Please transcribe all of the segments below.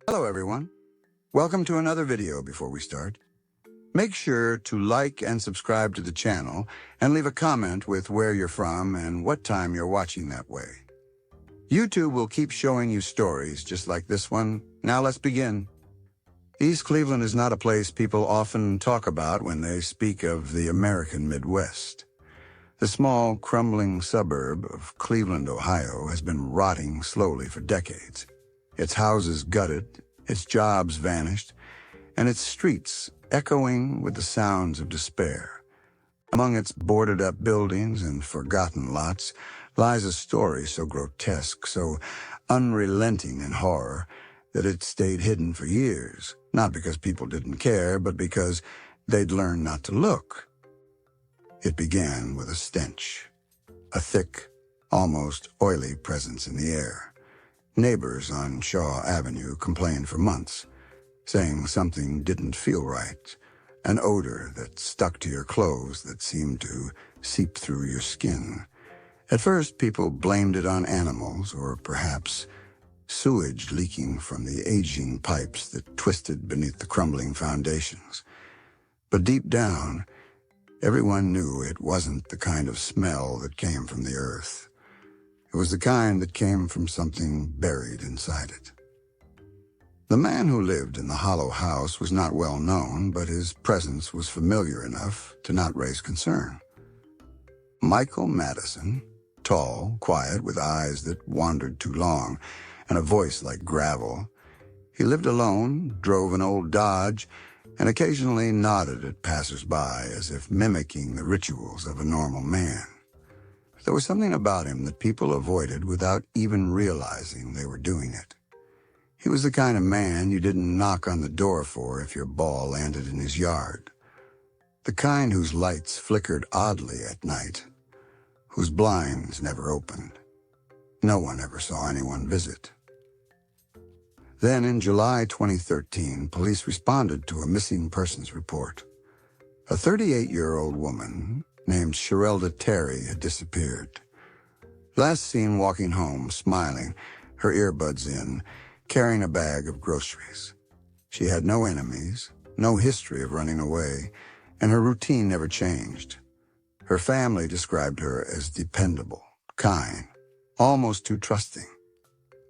Hello everyone. Welcome to another video. Before we start, make sure to like and subscribe to the channel and leave a comment with where you're from and what time you're watching that way. YouTube will keep showing you stories just like this one. Now let's begin. East Cleveland is not a place people often talk about when they speak of the American Midwest. The small, crumbling suburb of Cleveland, Ohio, has been rotting slowly for decades. Its houses gutted, its jobs vanished, and its streets echoing with the sounds of despair. Among its boarded-up buildings and forgotten lots lies a story so grotesque, so unrelenting in horror, that it stayed hidden for years, not because people didn't care, but because they'd learned not to look. It began with a stench, a thick, almost oily presence in the air. Neighbors on Shaw Avenue complained for months, saying something didn't feel right, an odor that stuck to your clothes that seemed to seep through your skin. At first, people blamed it on animals or perhaps sewage leaking from the aging pipes that twisted beneath the crumbling foundations. But deep down, everyone knew it wasn't the kind of smell that came from the earth. It was the kind that came from something buried inside it. The man who lived in the hollow house was not well known, but his presence was familiar enough to not raise concern. Michael Madison, tall, quiet, with eyes that wandered too long, and a voice like gravel. He lived alone, drove an old Dodge, and occasionally nodded at passers-by as if mimicking the rituals of a normal man. There was something about him that people avoided without even realizing they were doing it. He was the kind of man you didn't knock on the door for if your ball landed in his yard. The kind whose lights flickered oddly at night, whose blinds never opened. No one ever saw anyone visit. Then in July 2013, police responded to a missing persons report. A 38-year-old woman named Sherelda Terry had disappeared. Last seen walking home, smiling, her earbuds in, carrying a bag of groceries. She had no enemies, no history of running away, and her routine never changed. Her family described her as dependable, kind, almost too trusting.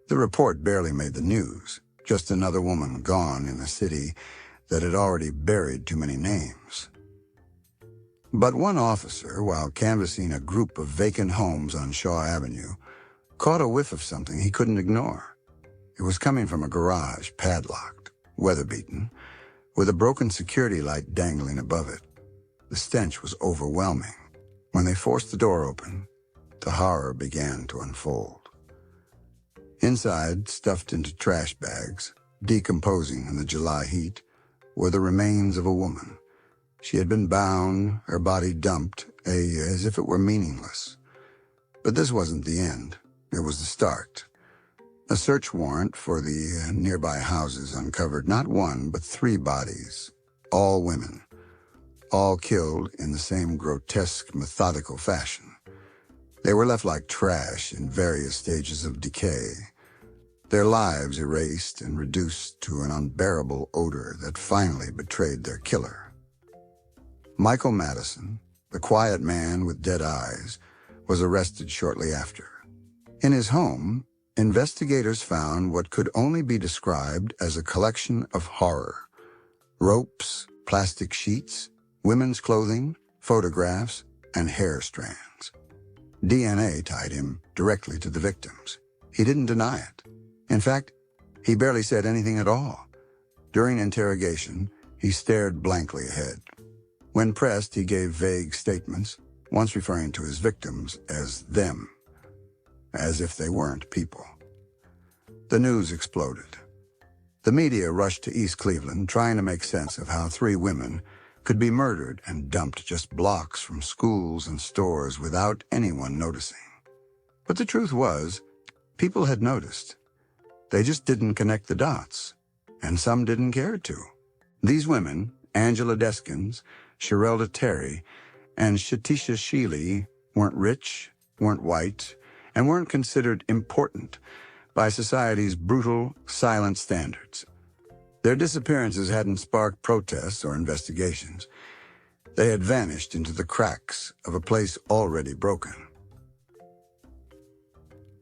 The report barely made the news, just another woman gone in a city that had already buried too many names. But one officer, while canvassing a group of vacant homes on Shaw Avenue, caught a whiff of something he couldn't ignore. It was coming from a garage, padlocked, weather-beaten, with a broken security light dangling above it. The stench was overwhelming. When they forced the door open, the horror began to unfold. Inside, stuffed into trash bags, decomposing in the July heat, were the remains of a woman. She had been bound, her body dumped, as if it were meaningless. But this wasn't the end. It was the start. A search warrant for the nearby houses uncovered not one, but 3 bodies, all women, all killed in the same grotesque, methodical fashion. They were left like trash in various stages of decay, their lives erased and reduced to an unbearable odor that finally betrayed their killer. Michael Madison, the quiet man with dead eyes, was arrested shortly after. In his home, investigators found what could only be described as a collection of horror. Ropes, plastic sheets, women's clothing, photographs, and hair strands. DNA tied him directly to the victims. He didn't deny it. In fact, he barely said anything at all. During interrogation, he stared blankly ahead. When pressed, he gave vague statements, once referring to his victims as them, as if they weren't people. The news exploded. The media rushed to East Cleveland, trying to make sense of how 3 women could be murdered and dumped just blocks from schools and stores without anyone noticing. But the truth was, people had noticed. They just didn't connect the dots, and some didn't care to. These women, Angela Deskins, Sherelda Terry, and Shatisha Sheely, weren't rich, weren't white, and weren't considered important, by society's brutal, silent standards. Their disappearances hadn't sparked protests or investigations. They had vanished into the cracks of a place already broken.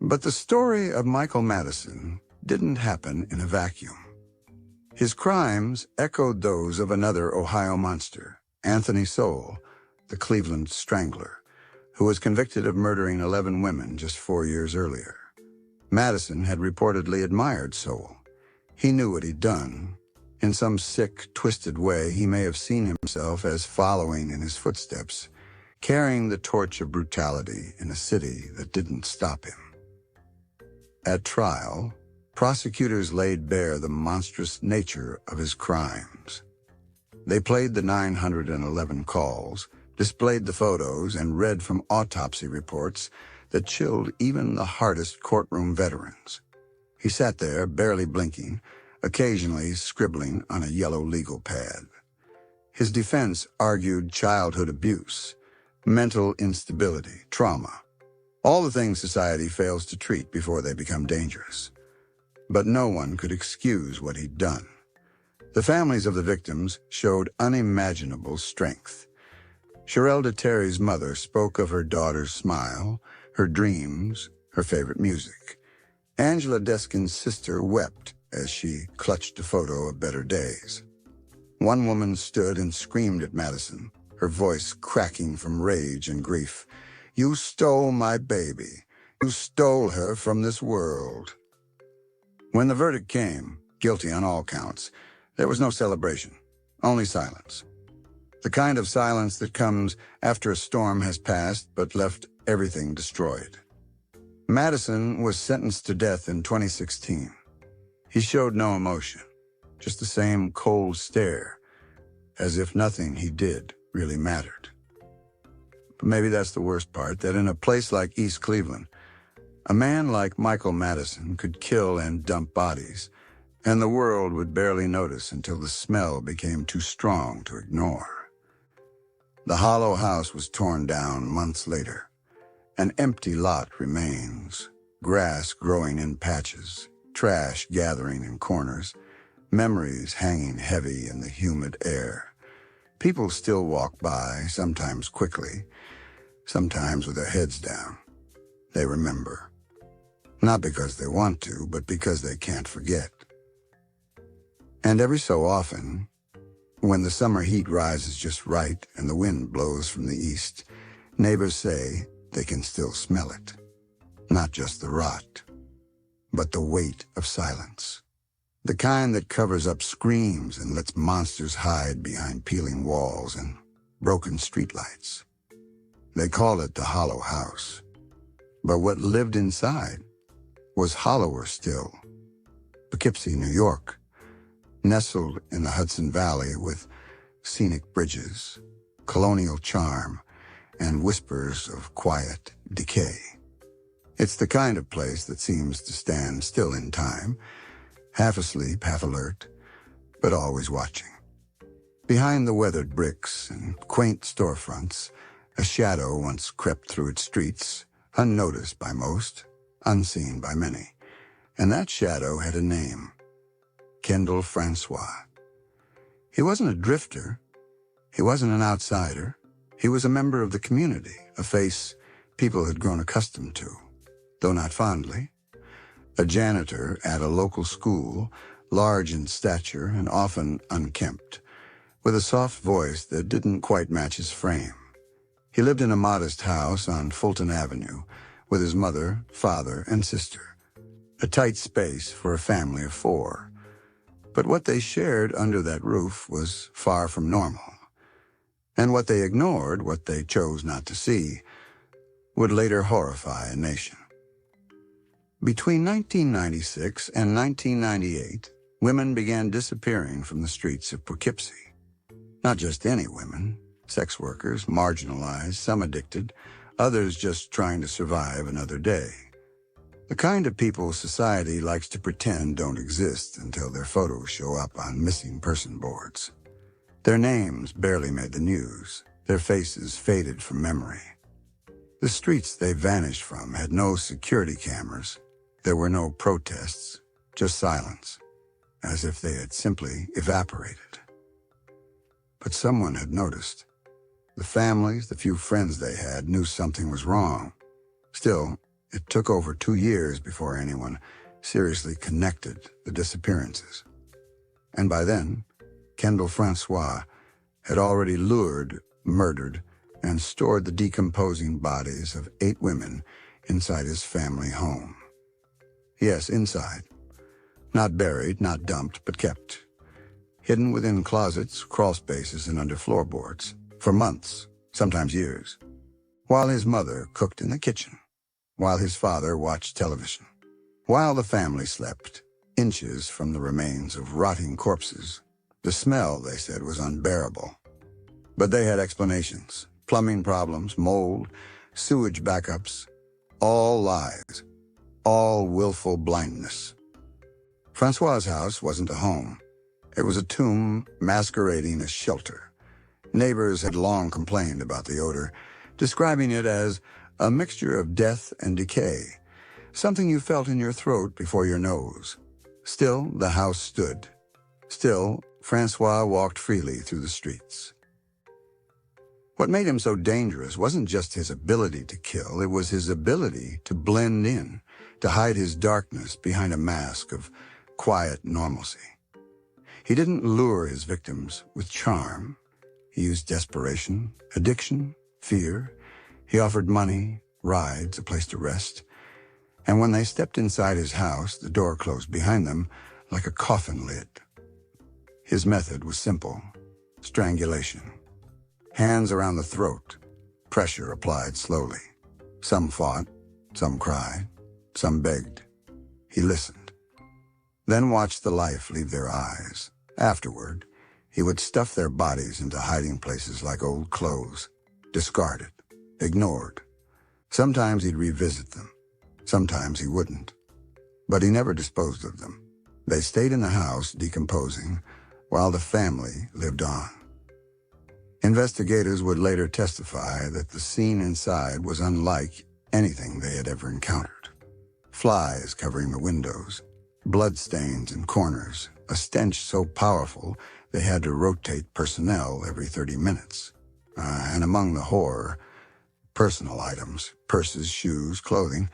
But the story of Michael Madison didn't happen in a vacuum. His crimes echoed those of another Ohio monster, Anthony Sowell, the Cleveland Strangler, who was convicted of murdering 11 women just 4 years earlier. Madison had reportedly admired Sowell. He knew what he'd done. In some sick, twisted way, he may have seen himself as following in his footsteps, carrying the torch of brutality in a city that didn't stop him. At trial, prosecutors laid bare the monstrous nature of his crimes. They played the 911 calls, displayed the photos, and read from autopsy reports that chilled even the hardest courtroom veterans. He sat there, barely blinking, occasionally scribbling on a yellow legal pad. His defense argued childhood abuse, mental instability, trauma, all the things society fails to treat before they become dangerous. But no one could excuse what he'd done. The families of the victims showed unimaginable strength. Sherelda Terry's mother spoke of her daughter's smile, her dreams, her favorite music. Angela Deskin's sister wept as she clutched a photo of better days. One woman stood and screamed at Madison, her voice cracking from rage and grief. "You stole my baby. You stole her from this world." When the verdict came, guilty on all counts, there was no celebration, only silence. The kind of silence that comes after a storm has passed but left everything destroyed. Madison was sentenced to death in 2016. He showed no emotion, just the same cold stare, as if nothing he did really mattered. But maybe that's the worst part, that in a place like East Cleveland, a man like Michael Madison could kill and dump bodies, and the world would barely notice until the smell became too strong to ignore. The hollow house was torn down months later. An empty lot remains, grass growing in patches, trash gathering in corners, memories hanging heavy in the humid air. People still walk by, sometimes quickly, sometimes with their heads down. They remember. Not because they want to, but because they can't forget. And every so often, when the summer heat rises just right and the wind blows from the east, neighbors say they can still smell it. Not just the rot, but the weight of silence. The kind that covers up screams and lets monsters hide behind peeling walls and broken streetlights. They call it the hollow house. But what lived inside was hollower still. Poughkeepsie, New York, nestled in the Hudson Valley with scenic bridges, colonial charm, and whispers of quiet decay. It's the kind of place that seems to stand still in time, half asleep, half alert, but always watching. Behind the weathered bricks and quaint storefronts, a shadow once crept through its streets, unnoticed by most, unseen by many. And that shadow had a name: Kendall Francois. He wasn't a drifter. He wasn't an outsider. He was a member of the community, a face people had grown accustomed to, though not fondly. A janitor at a local school, large in stature and often unkempt, with a soft voice that didn't quite match his frame. He lived in a modest house on Fulton Avenue with his mother, father, and sister, a tight space for a family of 4. But what they shared under that roof was far from normal. And what they ignored, what they chose not to see, would later horrify a nation. Between 1996 and 1998, women began disappearing from the streets of Poughkeepsie. Not just any women, sex workers, marginalized, some addicted, others just trying to survive another day. The kind of people society likes to pretend don't exist until their photos show up on missing person boards. Their names barely made the news, their faces faded from memory. The streets they vanished from had no security cameras, There were no protests, just silence, as if they had simply evaporated. But someone had noticed. The families, the few friends they had, knew something was wrong. Still, it took over 2 years before anyone seriously connected the disappearances. And by then, Kendall Francois had already lured, murdered, and stored the decomposing bodies of 8 women inside his family home. Yes, inside. Not buried, not dumped, but kept. Hidden within closets, crawl spaces, and under floorboards. For months, sometimes years. While his mother cooked in the kitchen. While his father watched television. While the family slept, inches from the remains of rotting corpses. The smell, they said, was unbearable. But they had explanations. Plumbing problems, mold, sewage backups. All lies. All willful blindness. Francois's house wasn't a home. It was a tomb masquerading as shelter. Neighbors had long complained about the odor, describing it as a mixture of death and decay, something you felt in your throat before your nose. Still, the house stood. Still, Francois walked freely through the streets. What made him so dangerous wasn't just his ability to kill, it was his ability to blend in, to hide his darkness behind a mask of quiet normalcy. He didn't lure his victims with charm. He used desperation, addiction, fear. He offered money, rides, a place to rest. And when they stepped inside his house, the door closed behind them like a coffin lid. His method was simple: strangulation. Hands around the throat, pressure applied slowly. Some fought, some cried, some begged. He listened. Then watched the life leave their eyes. Afterward, he would stuff their bodies into hiding places like old clothes, discarded, ignored. Sometimes he'd revisit them. Sometimes he wouldn't. But he never disposed of them. They stayed in the house, decomposing, while the family lived on. Investigators would later testify that the scene inside was unlike anything they had ever encountered. Flies covering the windows, bloodstains in corners, a stench so powerful they had to rotate personnel every 30 minutes. And among the horror, personal items, purses, shoes, clothing,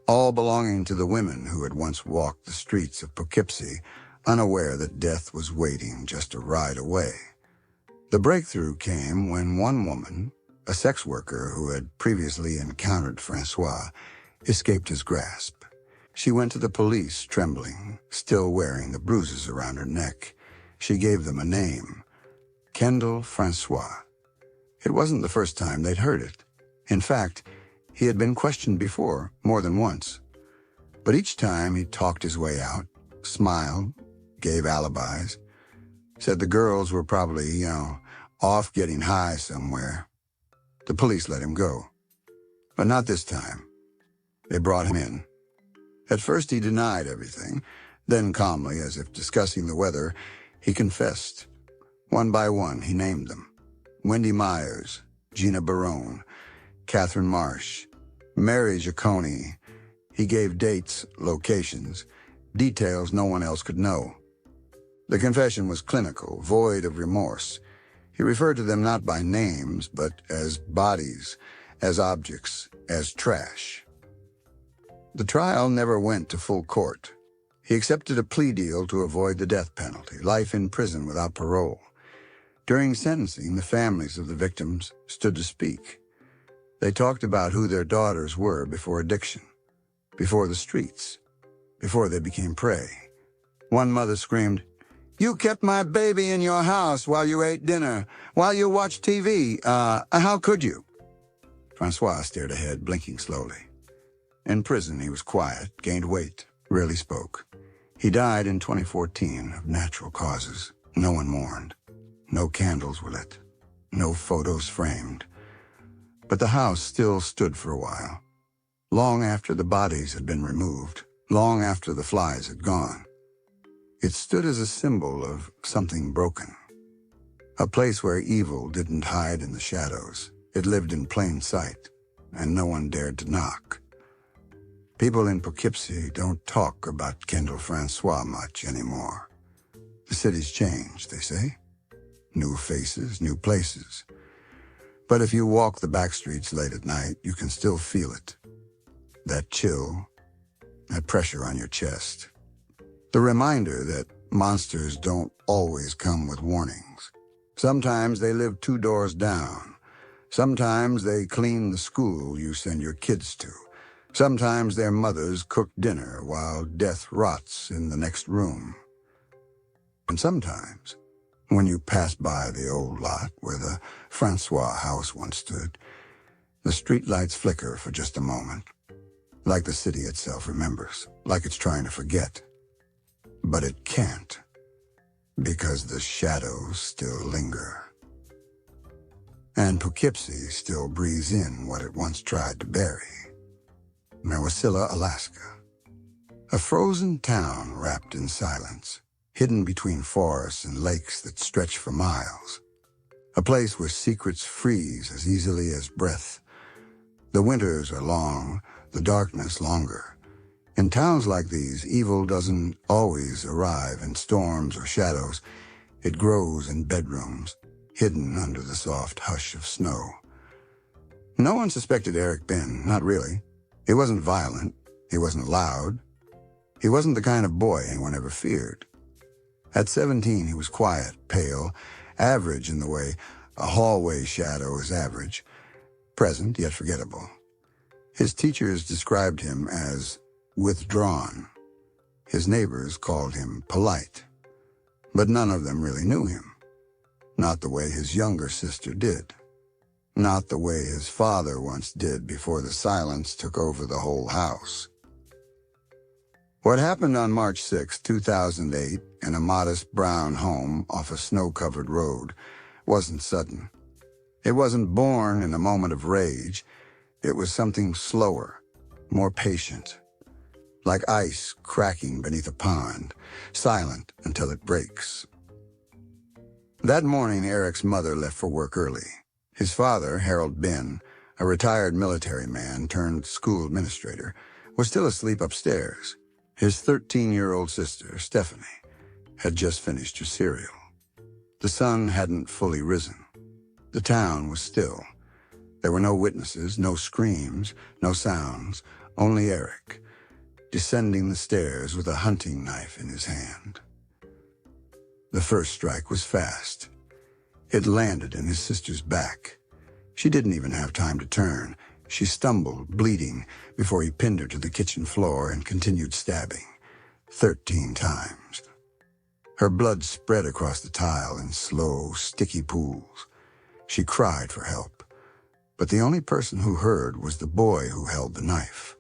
all belonging to the women who had once walked the streets of Poughkeepsie, unaware that death was waiting just a ride away. The breakthrough came when one woman, a sex worker who had previously encountered Francois, escaped his grasp. She went to the police, trembling, still wearing the bruises around her neck. She gave them a name: Kendall Francois. It wasn't the first time they'd heard it. In fact, he had been questioned before, more than once. But each time he talked his way out, smiled, gave alibis, said the girls were probably, off getting high somewhere. The police let him go. But not this time. They brought him in. At first he denied everything. Then calmly, as if discussing the weather, he confessed. One by one, he named them: Wendy Myers, Gina Barone, Catherine Marsh, Mary Giacone. He gave dates, locations, details no one else could know. The confession was clinical, void of remorse. He referred to them not by names, but as bodies, as objects, as trash. The trial never went to full court. He accepted a plea deal to avoid the death penalty, life in prison without parole. During sentencing, the families of the victims stood to speak. They talked about who their daughters were before addiction, before the streets, before they became prey. One mother screamed, "You kept my baby in your house while you ate dinner, while you watched TV. How could you?" Francois stared ahead, blinking slowly. In prison, he was quiet, gained weight, rarely spoke. He died in 2014 of natural causes. No one mourned. No candles were lit. No photos framed. But the house still stood for a while. Long after the bodies had been removed, long after the flies had gone. It stood as a symbol of something broken. A place where evil didn't hide in the shadows. It lived in plain sight, and no one dared to knock. People in Poughkeepsie don't talk about Kendall Francois much anymore. The city's changed, they say. New faces, new places. But if you walk the back streets late at night, you can still feel it. That chill, that pressure on your chest. The reminder that monsters don't always come with warnings. Sometimes they live 2 doors down. Sometimes they clean the school you send your kids to. Sometimes their mothers cook dinner while death rots in the next room. And sometimes, when you pass by the old lot where the Francois house once stood, the streetlights flicker for just a moment, like the city itself remembers, like it's trying to forget. But it can't, because the shadows still linger. And Poughkeepsie still breathes in what it once tried to bury. Madison, Alaska. A frozen town wrapped in silence, hidden between forests and lakes that stretch for miles. A place where secrets freeze as easily as breath. The winters are long, the darkness longer. In towns like these, evil doesn't always arrive in storms or shadows. It grows in bedrooms, hidden under the soft hush of snow. No one suspected Erik Bihn, not really. He wasn't violent. He wasn't loud. He wasn't the kind of boy anyone ever feared. At 17, he was quiet, pale, average in the way a hallway shadow is average, present yet forgettable. His teachers described him as withdrawn. His neighbors called him polite. But none of them really knew him. Not the way his younger sister did. Not the way his father once did before the silence took over the whole house. What happened on March 6, 2008, in a modest brown home off a snow-covered road wasn't sudden. It wasn't born in a moment of rage. It was something slower, more patient, like ice cracking beneath a pond, silent until it breaks. That morning, Erik's mother left for work early. His father, Harold Bihn, a retired military man turned school administrator, was still asleep upstairs. His 13-year-old sister, Stephanie, had just finished her cereal. The sun hadn't fully risen. The town was still. There were no witnesses, no screams, no sounds, only Erik, descending the stairs with a hunting knife in his hand. The first strike was fast. It landed in his sister's back. She didn't even have time to turn. She stumbled, bleeding, before he pinned her to the kitchen floor and continued stabbing, 13 times. Her blood spread across the tile in slow, sticky pools. She cried for help, but the only person who heard was the boy who held the knife.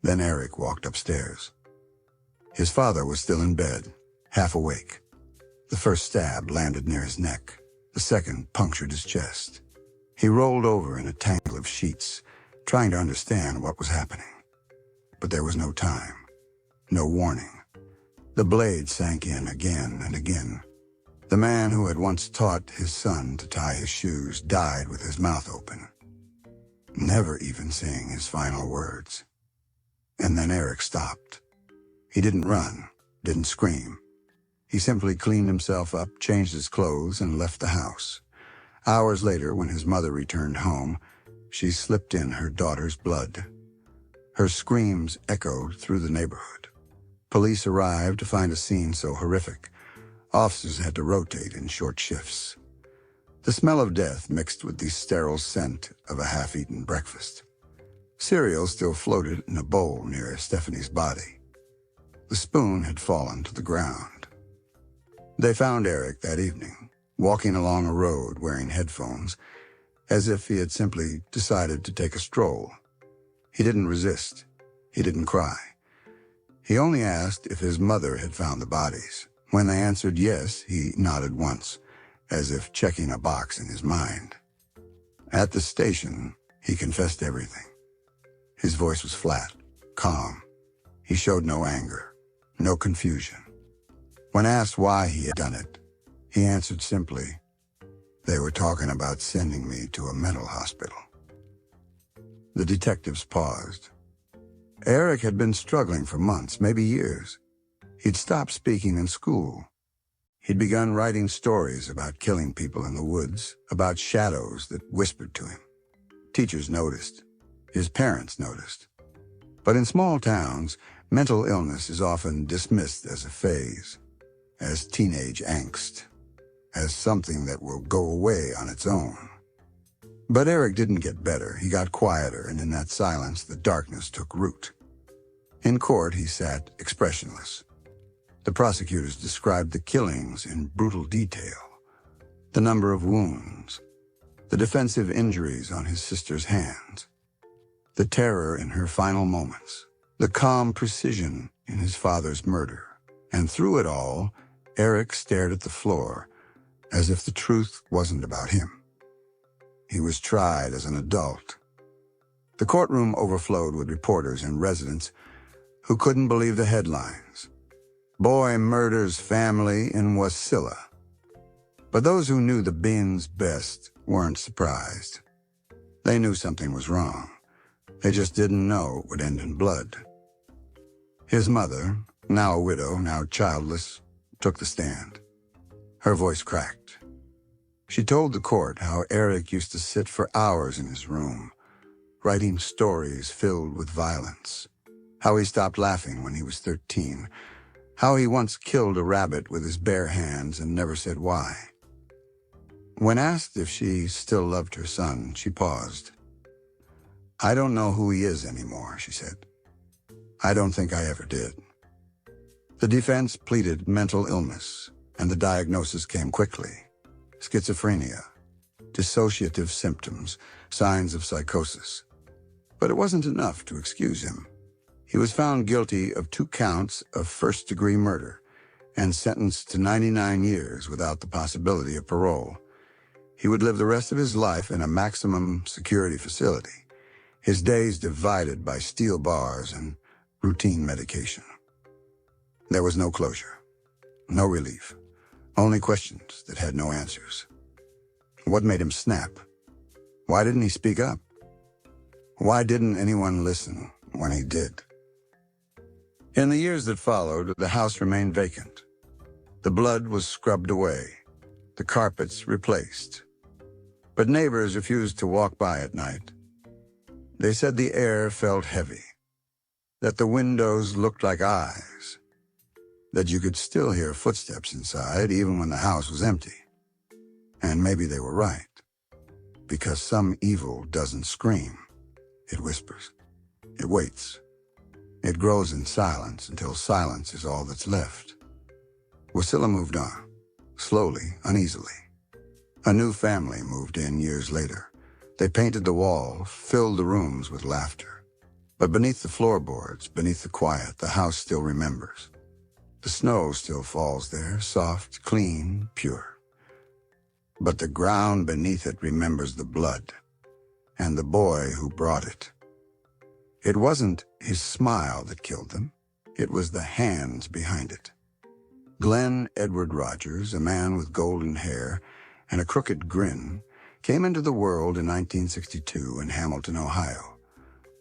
Then Erik walked upstairs. His father was still in bed, half awake. The first stab landed near his neck. The second punctured his chest. He rolled over in a tangle of sheets, trying to understand what was happening. But there was no time, no warning. The blade sank in again and again. The man who had once taught his son to tie his shoes died with his mouth open, never even saying his final words. And then Erik stopped. He didn't run, didn't scream. He simply cleaned himself up, changed his clothes, and left the house. Hours later, when his mother returned home, she slipped in her daughter's blood. Her screams echoed through the neighborhood. Police arrived to find a scene so horrific. Officers had to rotate in short shifts. The smell of death mixed with the sterile scent of a half-eaten breakfast. Cereal still floated in a bowl near Stephanie's body. The spoon had fallen to the ground. They found Erik that evening, walking along a road wearing headphones, as if he had simply decided to take a stroll. He didn't resist. He didn't cry. He only asked if his mother had found the bodies. When they answered yes, he nodded once, as if checking a box in his mind. At the station, he confessed everything. His voice was flat, calm. He showed no anger, no confusion. When asked why he had done it, he answered simply, "They were talking about sending me to a mental hospital." The detectives paused. Erik had been struggling for months, maybe years. He'd stopped speaking in school. He'd begun writing stories about killing people in the woods, about shadows that whispered to him. Teachers noticed. His parents noticed. But in small towns, mental illness is often dismissed as a phase, as teenage angst, as something that will go away on its own. But Erik didn't get better. He got quieter, and in that silence, the darkness took root. In court, he sat expressionless. The prosecutors described the killings in brutal detail, the number of wounds, the defensive injuries on his sister's hands, the terror in her final moments, the calm precision in his father's murder. And through it all, Erik stared at the floor as if the truth wasn't about him. He was tried as an adult. The courtroom overflowed with reporters and residents who couldn't believe the headlines. Boy murders family in Wasilla. But those who knew the Bihns best weren't surprised. They knew something was wrong. They just didn't know it would end in blood. His mother, now a widow, now childless, took the stand. Her voice cracked. She told the court how Erik used to sit for hours in his room, writing stories filled with violence, how he stopped laughing when he was 13, how he once killed a rabbit with his bare hands and never said why. When asked if she still loved her son, she paused. "I don't know who he is anymore," she said. "I don't think I ever did." The defense pleaded mental illness, and the diagnosis came quickly. Schizophrenia, dissociative symptoms, signs of psychosis. But it wasn't enough to excuse him. He was found guilty of 2 counts of first-degree murder and sentenced to 99 years without the possibility of parole. He would live the rest of his life in a maximum security facility, his days divided by steel bars and routine medication. There was no closure, no relief, only questions that had no answers. What made him snap? Why didn't he speak up? Why didn't anyone listen when he did? In the years that followed, the house remained vacant. The blood was scrubbed away, the carpets replaced. But neighbors refused to walk by at night. They said the air felt heavy, that the windows looked like eyes, that you could still hear footsteps inside even when the house was empty. And maybe they were right, because some evil doesn't scream. It whispers. It waits. It grows in silence until silence is all that's left. Wasilla moved on, slowly, uneasily. A new family moved in years later. They painted the walls, filled the rooms with laughter. But beneath the floorboards, beneath the quiet, the house still remembers. The snow still falls there, soft, clean, pure. But the ground beneath it remembers the blood, and the boy who brought it. It wasn't his smile that killed them. It was the hands behind it. Glen Edward Rogers, a man with golden hair and a crooked grin, came into the world in 1962 in Hamilton, Ohio.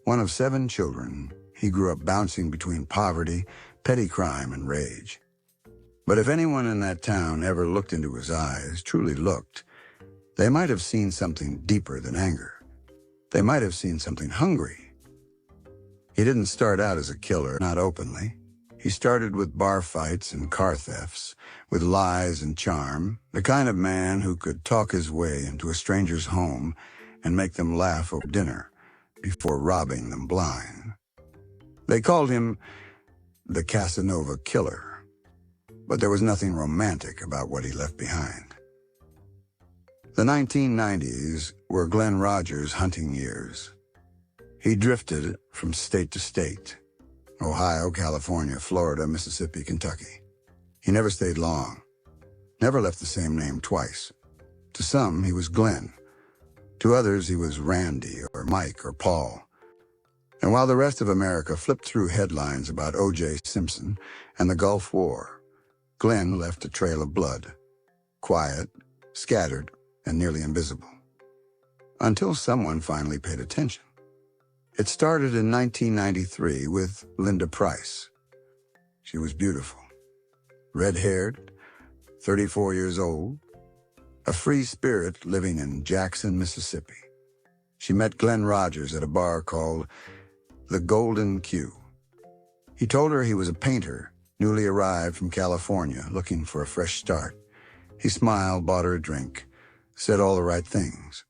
One of 7 children, he grew up bouncing between poverty, petty crime, and rage. But if anyone in that town ever looked into his eyes, truly looked, they might have seen something deeper than anger. They might have seen something hungry. He didn't start out as a killer, not openly. He started with bar fights and car thefts, with lies and charm, the kind of man who could talk his way into a stranger's home and make them laugh over dinner before robbing them blind. They called him the Casanova killer, but there was nothing romantic about what he left behind. The 1990s were Glen Rogers' hunting years. He drifted from state to state, Ohio, California, Florida, Mississippi, Kentucky. He never stayed long, never left the same name twice. To some, he was Glen. To others, he was Randy or Mike or Paul. And while the rest of America flipped through headlines about O.J. Simpson and the Gulf War, Glen left a trail of blood, quiet, scattered, and nearly invisible. Until someone finally paid attention. It started in 1993 with Linda Price. She was beautiful, red-haired, 34 years old, a free spirit living in Jackson, Mississippi. She met Glen Rogers at a bar called the Golden Q. He told her he was a painter, newly arrived from California, looking for a fresh start. He smiled, bought her a drink, said all the right things.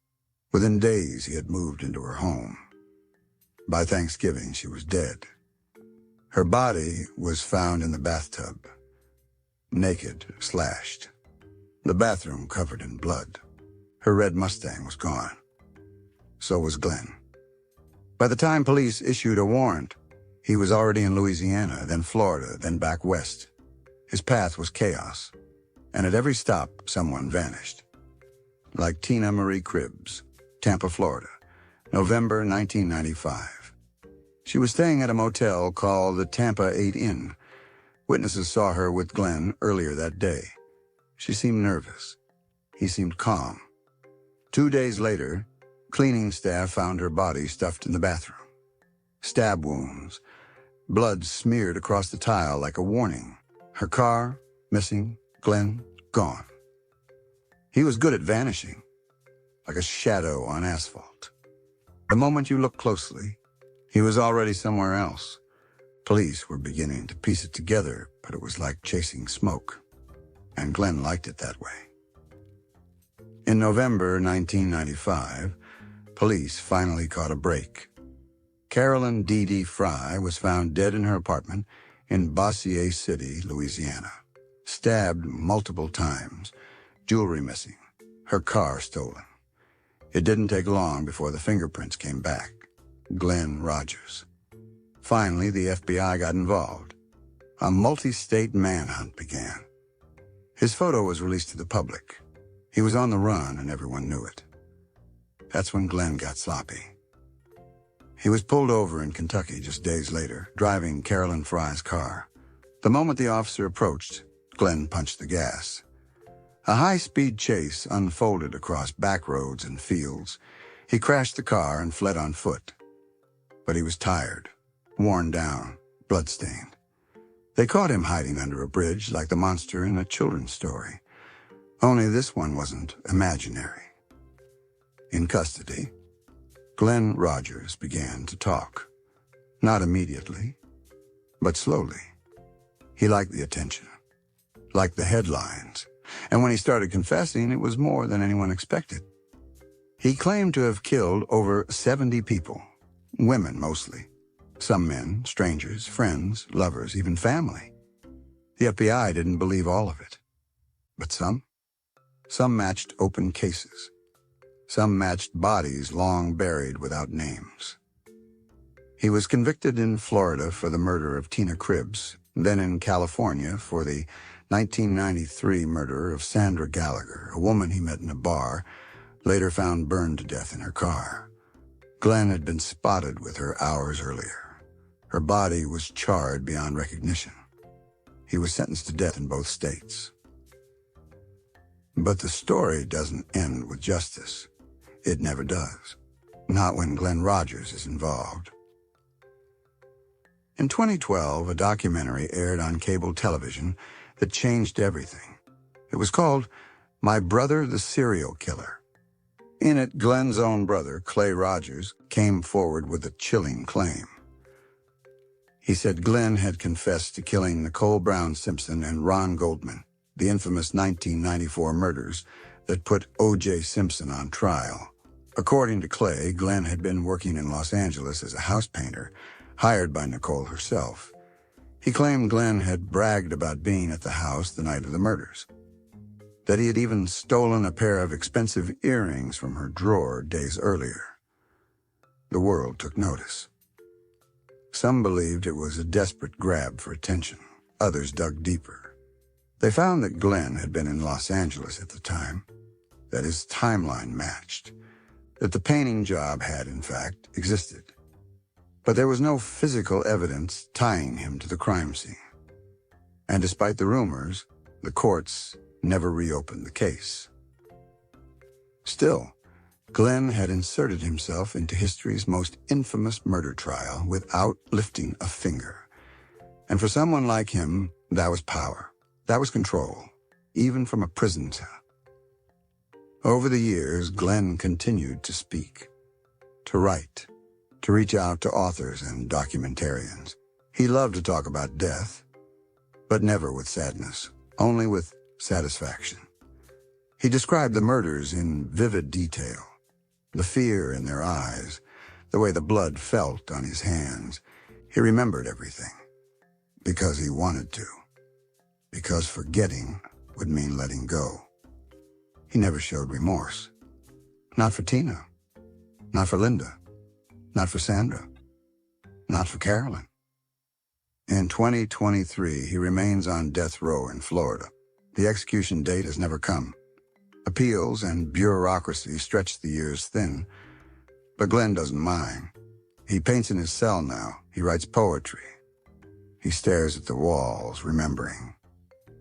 Within days, he had moved into her home. By Thanksgiving, she was dead. Her body was found in the bathtub, naked, slashed. The bathroom covered in blood. Her red Mustang was gone. So was Glen. By the time police issued a warrant, he was already in Louisiana, then Florida, then back west. His path was chaos, and at every stop, someone vanished. Like Tina Marie Cribbs, Tampa, Florida, November 1995. She was staying at a motel called the Tampa 8 Inn. Witnesses saw her with Glen earlier that day. She seemed nervous. He seemed calm. 2 days later, cleaning staff found her body stuffed in the bathroom. Stab wounds, blood smeared across the tile like a warning. Her car, missing, Glen, gone. He was good at vanishing, like a shadow on asphalt. The moment you looked closely, he was already somewhere else. Police were beginning to piece it together, but it was like chasing smoke. And Glen liked it that way. In November 1995, police finally caught a break. Carolyn D.D. Fry was found dead in her apartment in Bossier City, Louisiana. Stabbed multiple times, jewelry missing, her car stolen. It didn't take long before the fingerprints came back. Glen Rogers. Finally, the FBI got involved. A multi-state manhunt began. His photo was released to the public. He was on the run and everyone knew it. That's when Glen got sloppy. He was pulled over in Kentucky just days later, driving Carolyn Fry's car. The moment the officer approached, Glen punched the gas. A high-speed chase unfolded across back roads and fields. He crashed the car and fled on foot. But he was tired, worn down, blood-stained. They caught him hiding under a bridge like the monster in a children's story. Only this one wasn't imaginary. In custody, Glen Rogers began to talk. Not immediately, but slowly. He liked the attention, liked the headlines, and when he started confessing, it was more than anyone expected. He claimed to have killed over 70 people, women mostly. Some men, strangers, friends, lovers, even family. The FBI didn't believe all of it. But some? Some matched open cases. Some matched bodies long buried without names. He was convicted in Florida for the murder of Tina Cribbs, then in California for the 1993 murder of Sandra Gallagher, a woman he met in a bar, later found burned to death in her car. Glen had been spotted with her hours earlier. Her body was charred beyond recognition. He was sentenced to death in both states. But the story doesn't end with justice. It never does. Not when Glen Rogers is involved. In 2012, a documentary aired on cable television that changed everything. It was called My Brother the Serial Killer. In it, Glen's own brother, Clay Rogers, came forward with a chilling claim. He said Glen had confessed to killing Nicole Brown Simpson and Ron Goldman, the infamous 1994 murders that put O.J. Simpson on trial. According to Clay, Glen had been working in Los Angeles as a house painter, hired by Nicole herself. He claimed Glen had bragged about being at the house the night of the murders, that he had even stolen a pair of expensive earrings from her drawer days earlier. The world took notice. Some believed it was a desperate grab for attention. Others dug deeper. They found that Glen had been in Los Angeles at the time, that his timeline matched, that the painting job had, in fact, existed. But there was no physical evidence tying him to the crime scene. And despite the rumors, the courts never reopened the case. Still, Glen had inserted himself into history's most infamous murder trial without lifting a finger. And for someone like him, that was power. That was control, even from a prison cell. Over the years, Glen continued to speak, to write, to reach out to authors and documentarians. He loved to talk about death, but never with sadness, only with satisfaction. He described the murders in vivid detail, the fear in their eyes, the way the blood felt on his hands. He remembered everything, because he wanted to, because forgetting would mean letting go. He never showed remorse. Not for Tina, not for Linda, not for Sandra, not for Carolyn. In 2023, he remains on death row in Florida. The execution date has never come. Appeals and bureaucracy stretch the years thin, but Glen doesn't mind. He paints in his cell now. He writes poetry. He stares at the walls, remembering.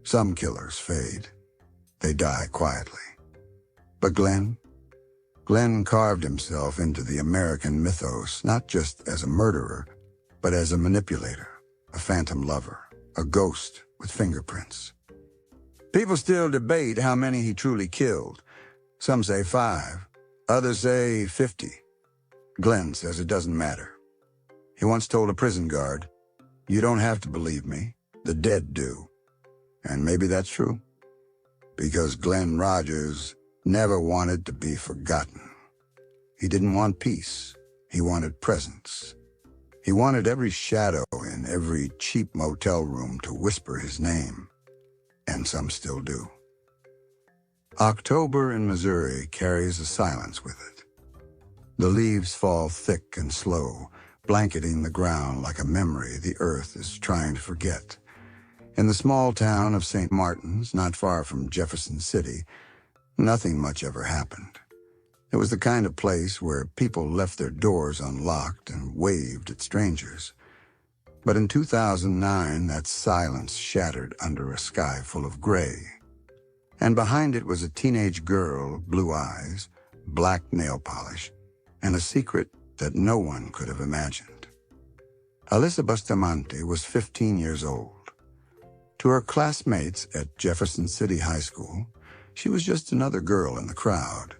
Some killers fade. They die quietly. But Glen carved himself into the American mythos, not just as a murderer, but as a manipulator, a phantom lover, a ghost with fingerprints. People still debate how many he truly killed. Some say 5, others say 50. Glen says it doesn't matter. He once told a prison guard, "You don't have to believe me, the dead do." And maybe that's true, because Glen Rogers never wanted to be forgotten. He didn't want peace. He wanted presence. He wanted every shadow in every cheap motel room to whisper his name, and some still do. October in Missouri carries a silence with it. The leaves fall thick and slow, blanketing the ground like a memory the earth is trying to forget. In the small town of St. Martin's, not far from Jefferson City, nothing much ever happened. It was the kind of place where people left their doors unlocked and waved at strangers. But in 2009, that silence shattered under a sky full of gray. And behind it was a teenage girl, blue eyes, black nail polish, and a secret that no one could have imagined. Alyssa Bustamante was 15 years old. To her classmates at Jefferson City High School, she was just another girl in the crowd.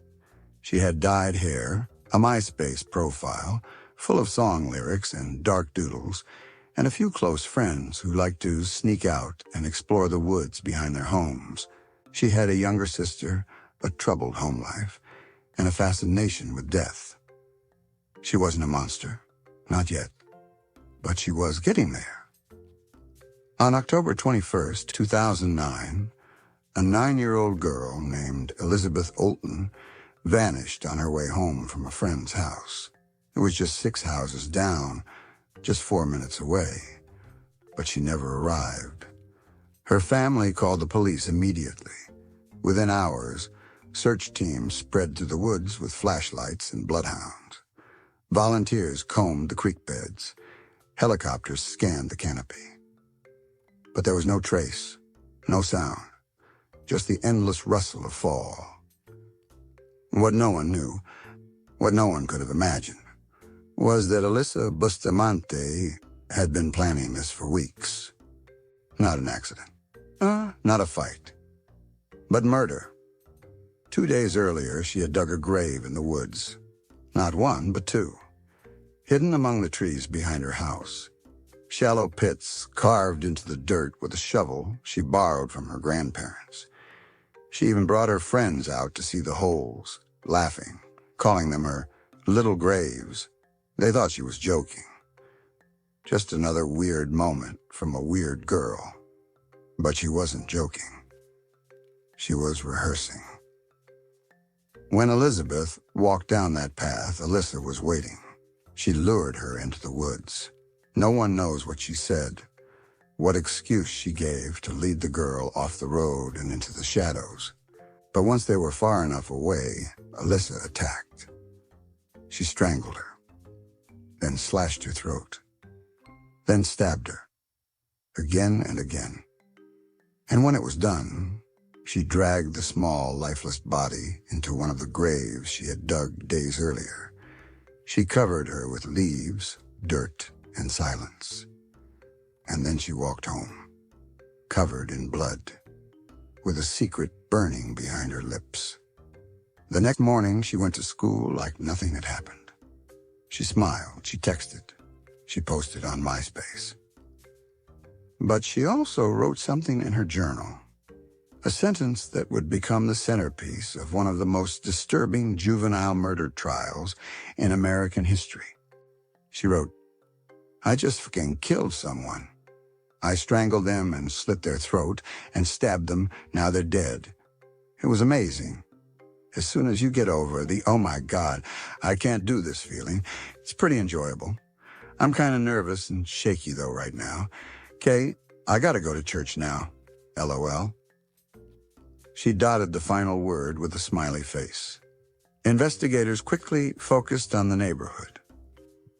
She had dyed hair, a MySpace profile, full of song lyrics and dark doodles, and a few close friends who liked to sneak out and explore the woods behind their homes. She had a younger sister, a troubled home life, and a fascination with death. She wasn't a monster, not yet, but she was getting there. On October 21st, 2009, a 9-year-old girl named Elizabeth Olton vanished on her way home from a friend's house. It was just 6 houses down, just 4 minutes away, but she never arrived. Her family called the police immediately. Within hours, search teams spread through the woods with flashlights and bloodhounds. Volunteers combed the creek beds. Helicopters scanned the canopy. But there was no trace, no sound, just the endless rustle of fall. What no one knew, what no one could have imagined, was that Alyssa Bustamante had been planning this for weeks. Not an accident. Not a fight. But murder. 2 days earlier, she had dug a grave in the woods. Not 1, but 2. Hidden among the trees behind her house. Shallow pits carved into the dirt with a shovel she borrowed from her grandparents. She even brought her friends out to see the holes, laughing, calling them her little graves. They thought she was joking. Just another weird moment from a weird girl. But she wasn't joking. She was rehearsing. When Elizabeth walked down that path, Alyssa was waiting. She lured her into the woods. No one knows what she said, what excuse she gave to lead the girl off the road and into the shadows. But once they were far enough away, Alyssa attacked. She strangled her, then slashed her throat, then stabbed her, again and again. And when it was done, She dragged the small, lifeless body into one of the graves she had dug days earlier. She covered her with leaves, dirt, and silence. And then she walked home, covered in blood, with a secret burning behind her lips. The next morning, she went to school like nothing had happened. She smiled, she texted, she posted on MySpace. But she also wrote something in her journal, a sentence that would become the centerpiece of one of the most disturbing juvenile murder trials in American history. She wrote, "I just fucking killed someone. I strangled them and slit their throat and stabbed them. Now they're dead. It was amazing. As soon as you get over the, oh my God, I can't do this feeling, it's pretty enjoyable. I'm kind of nervous and shaky though right now. Okay, I gotta go to church now. LOL." She dotted the final word with a smiley face. Investigators quickly focused on the neighborhood.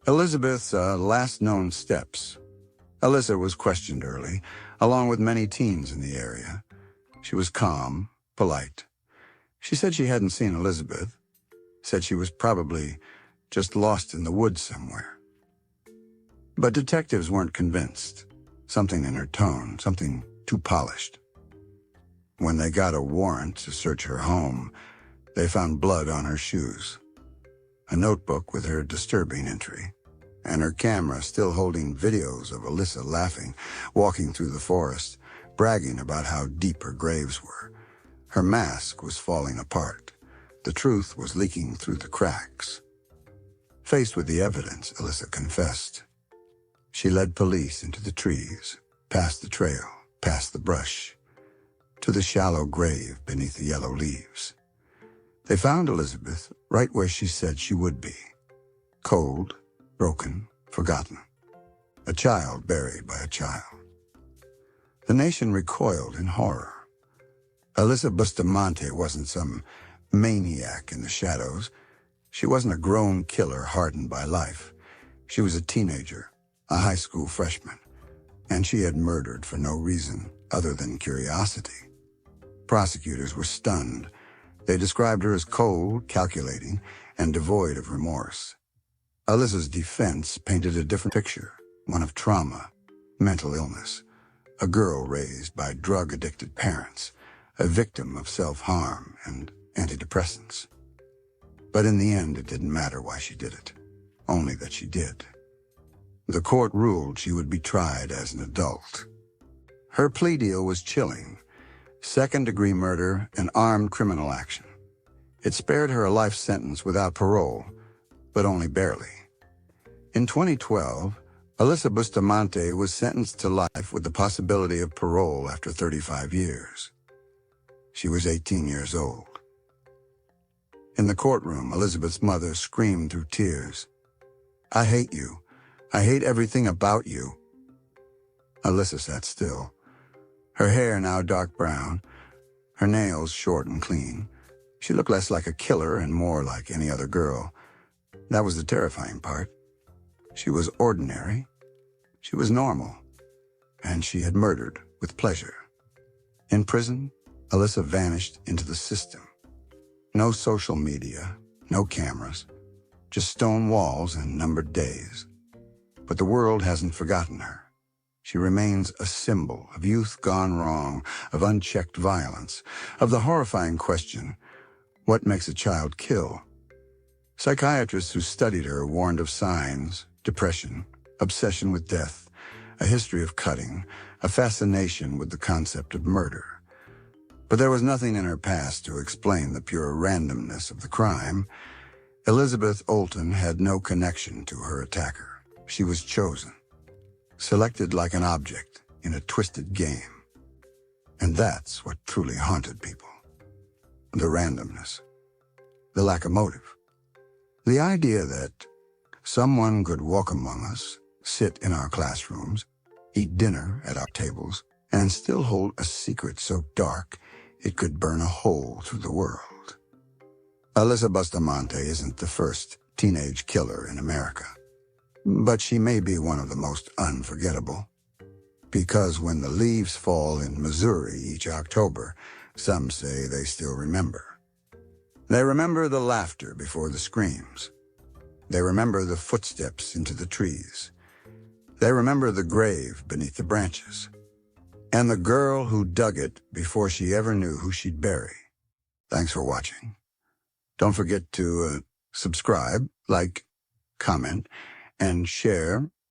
Elizabeth's last known steps. Alyssa was questioned early, along with many teens in the area. She was calm, polite. She said she hadn't seen Elizabeth, said she was probably just lost in the woods somewhere. But detectives weren't convinced. Something in her tone, something too polished. When they got a warrant to search her home, they found blood on her shoes, a notebook with her disturbing entry, and her camera still holding videos of Alyssa laughing, walking through the forest, bragging about how deep her graves were. Her mask was falling apart. The truth was leaking through the cracks. Faced with the evidence, Alyssa confessed. She led police into the trees, past the trail, past the brush, to the shallow grave beneath the yellow leaves. They found Elizabeth right where she said she would be. Cold, broken, forgotten. A child buried by a child. The nation recoiled in horror. Alyssa Bustamante wasn't some maniac in the shadows. She wasn't a grown killer hardened by life. She was a teenager, a high school freshman, and she had murdered for no reason other than curiosity. Prosecutors were stunned. They described her as cold, calculating, and devoid of remorse. Alyssa's defense painted a different picture, one of trauma, mental illness, a girl raised by drug-addicted parents, a victim of self-harm and antidepressants. But in the end, it didn't matter why she did it, only that she did. The court ruled she would be tried as an adult. Her plea deal was chilling: second-degree murder and armed criminal action. It spared her a life sentence without parole, but only barely. In 2012, Alyssa Bustamante was sentenced to life with the possibility of parole after 35 years. She was 18 years old. In the courtroom, Elizabeth's mother screamed through tears, "I hate you. I hate everything about you." Alyssa sat still, her hair now dark brown, her nails short and clean. She looked less like a killer and more like any other girl. That was the terrifying part. She was ordinary, she was normal, and she had murdered with pleasure. In prison, Alyssa vanished into the system. No social media, no cameras, just stone walls and numbered days. But the world hasn't forgotten her. She remains a symbol of youth gone wrong, of unchecked violence, of the horrifying question, what makes a child kill? Psychiatrists who studied her warned of signs: depression, obsession with death, a history of cutting, a fascination with the concept of murder. But there was nothing in her past to explain the pure randomness of the crime. Elizabeth Olton had no connection to her attacker. She was chosen, selected like an object in a twisted game. And that's what truly haunted people. The randomness, the lack of motive. The idea that someone could walk among us, sit in our classrooms, eat dinner at our tables, and still hold a secret so dark it could burn a hole through the world. Alyssa Bustamante isn't the first teenage killer in America, but she may be one of the most unforgettable. Because when the leaves fall in Missouri each October, Some say they still remember. They remember the laughter before the screams. They remember the footsteps into the trees. They remember the grave beneath the branches. And the girl who dug it before she ever knew who she'd bury. Thanks for watching. Don't forget to subscribe, like, comment, and share